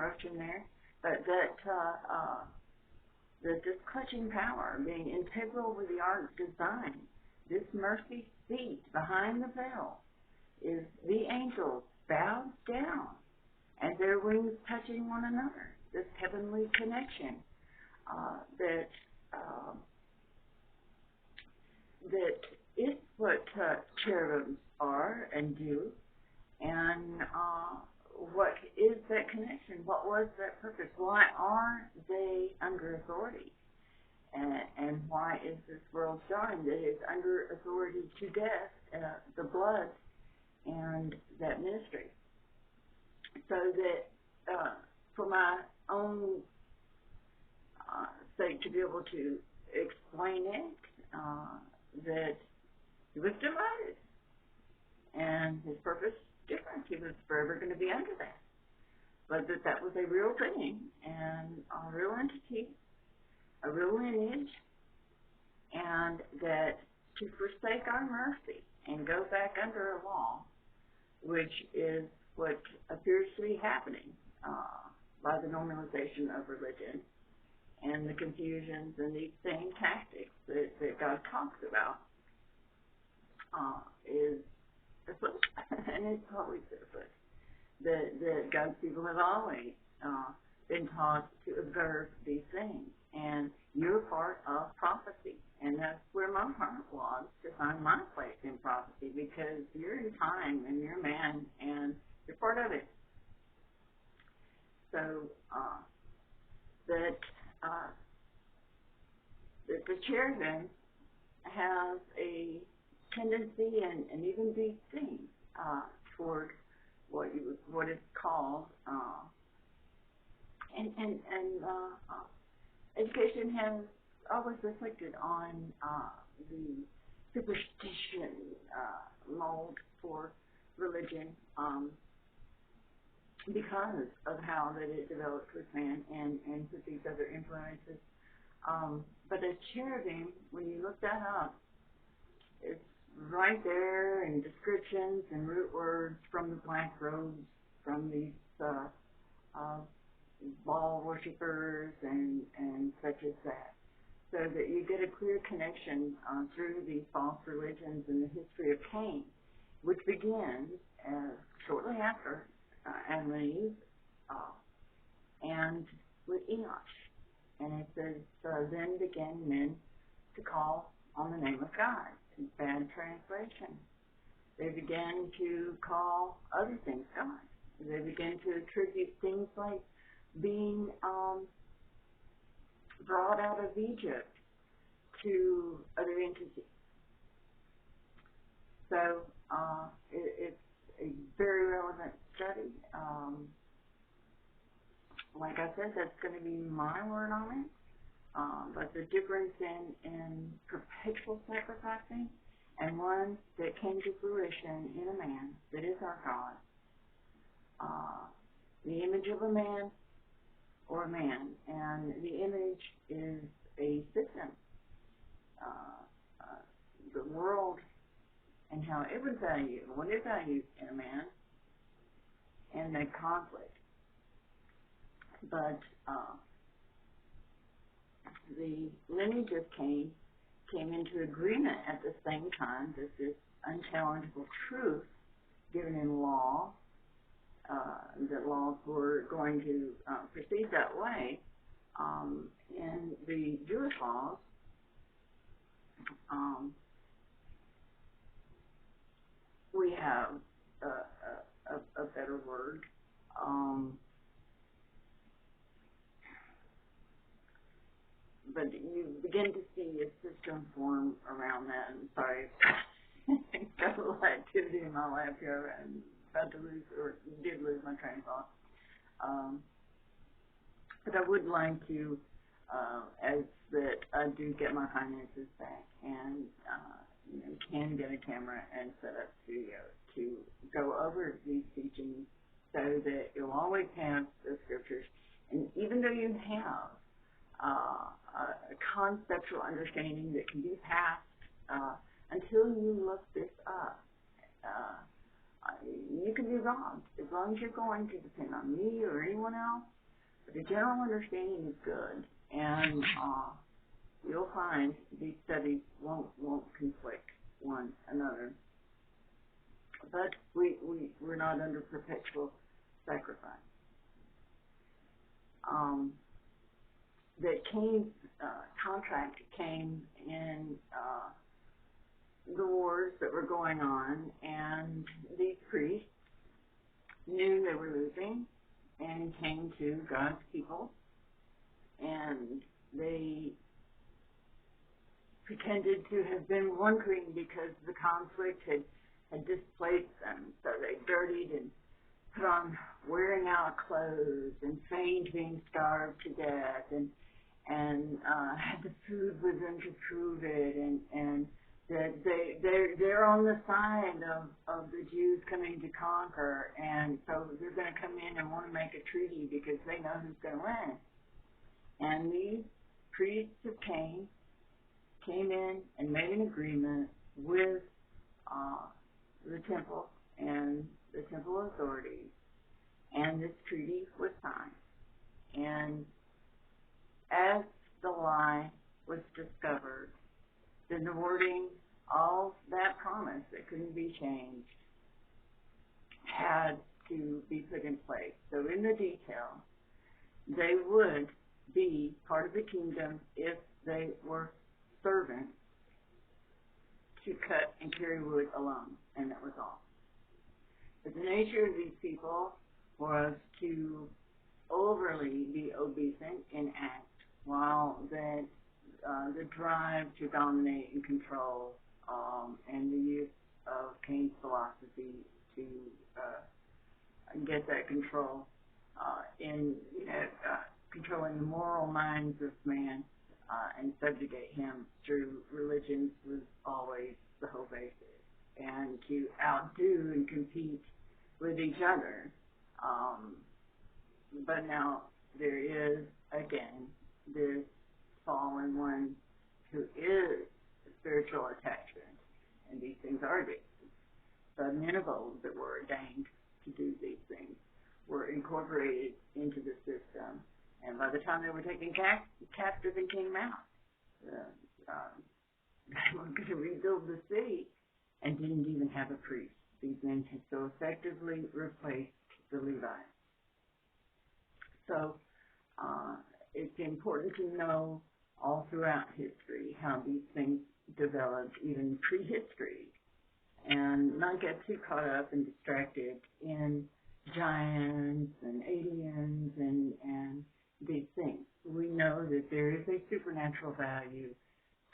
interruption there, but that this clutching power being integral with the art's design, this mercy seat behind the veil, is the angels bowed down and their wings touching one another, this heavenly connection that is what cherubims are and do, and what is that connection? What was that purpose? Why are they under authority? And why is this world showing that it's under authority to death, the blood, and that ministry? So that for my own sake to be able to explain it, that he was divided, and his purpose different. He was forever going to be under that. But that was a real thing, and a real entity, a real lineage, and that to forsake our mercy and go back under a law, which is what appears to be happening by the normalization of religion and the confusions and these same tactics that God talks about, is afoot, and it's always afoot. That God's people have always been taught to observe these things, and you're part of prophecy, and that's where my heart was, to find my place in prophecy, because you're in time and you're man and you're part of it. So that the cherubim has a tendency and even these things toward what is called and education has always reflected on the superstition mold for religion because of how that it developed with man and with these other influences. But a cherubim, when you look that up, it's right there in descriptions and root words from the black robes, from these Baal worshippers and such as that, so that you get a clear connection through these false religions and the history of Cain, which begins shortly after Adam and Eve, and with Enoch. And it says, then began men to call on the name of God. It's bad translation. They began to call other things God. They began to attribute things like being brought out of Egypt to other entities. So it's a very relevant study. Like I said, that's going to be my word on it. But the difference in perpetual sacrificing and one that came to fruition in a man that is our God, the image of a man or a man, and the image is a system, the world and how it would value, what it values in a man, and the conflict. But the lineage of Cain came into agreement at the same time that this unchallengeable truth given in law, that laws were going to proceed that way. In the Jewish laws, we have a better word. But you begin to see a system form around that. And sorry, got a little activity in my lap here. I'm about to lose, or did lose my train of thought. But I would like to, as that I do get my finances back and can get a camera and set up studio to go over these teachings so that you'll always have the scriptures. And even though you have a conceptual understanding that can be passed until you look this up, You can be wrong as long as you're going to depend on me or anyone else. But the general understanding is good, and you'll find these studies won't conflict one another. But we're not under perpetual sacrifice. That Cain's contract came in the wars that were going on, and these priests knew they were losing and came to God's people, and they pretended to have been wondering because the conflict had displaced them, so they dirtied and put on wearing out clothes and feigned being starved to death, and had the food with them to prove it, and that they're on the side of the Jews coming to conquer, and so they're going to come in and want to make a treaty because they know who's going to win. And these priests of Cain came in and made an agreement with the temple and the temple authorities, and this treaty was signed. And as the lie was discovered, then the wording of that promise that couldn't be changed had to be put in place. So in the detail, they would be part of the kingdom if they were servants to cut and carry wood alone, and that was all. But the nature of these people was to overly be obeisant in act, while the drive to dominate and control, and the use of Cain's philosophy to get that control in controlling the moral minds of man and subjugate him through religions was always the whole basis, and to outdo and compete with each other. But now there is, again, this fallen one who is spiritual attachment, and these things are addicted. The men of old that were ordained to do these things were incorporated into the system, and by the time they were taken captive and came out, they were going to rebuild the city and didn't even have a priest. These men had so effectively replaced the Levites. So it's important to know all throughout history how these things developed, even prehistory, and not get too caught up and distracted in giants and aliens and these things. We know that there is a supernatural value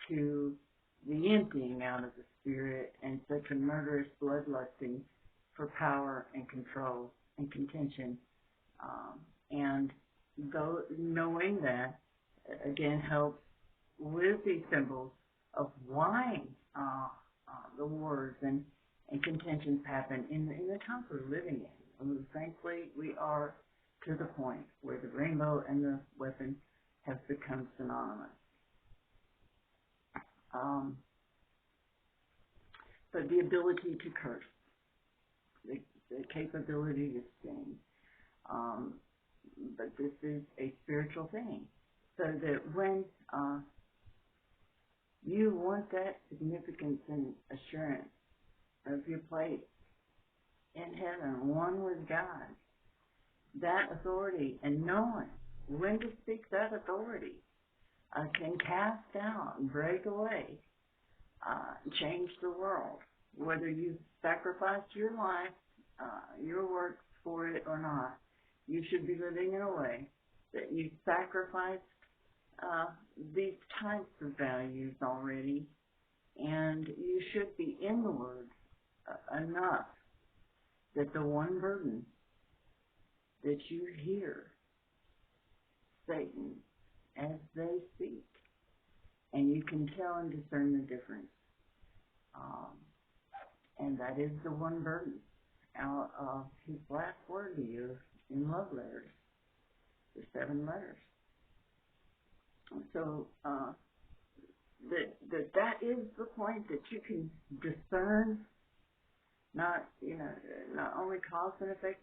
to the emptying out of the spirit and such a murderous bloodlusting for power and control and contention. And though knowing that, again, helps with these symbols of why the wars and contentions happen in the times we're living in. And thankfully, we are to the point where the rainbow and the weapon have become synonymous. But the ability to curse, the capability to sin, but this is a spiritual thing. So that when you want that significance and assurance of your place in heaven, one with God, that authority and knowing when to speak that authority can cast out and break away, change the world. Whether you sacrificed your life, your work for it or not, you should be living in a way that you sacrificed these types of values already, and you should be in the Word enough that the one burden that you hear Satan as they speak, and you can tell and discern the difference. And that is the one burden out of his last word to you in love letters, the 7 letters. So that is the point, that you can discern not, not only cause and effect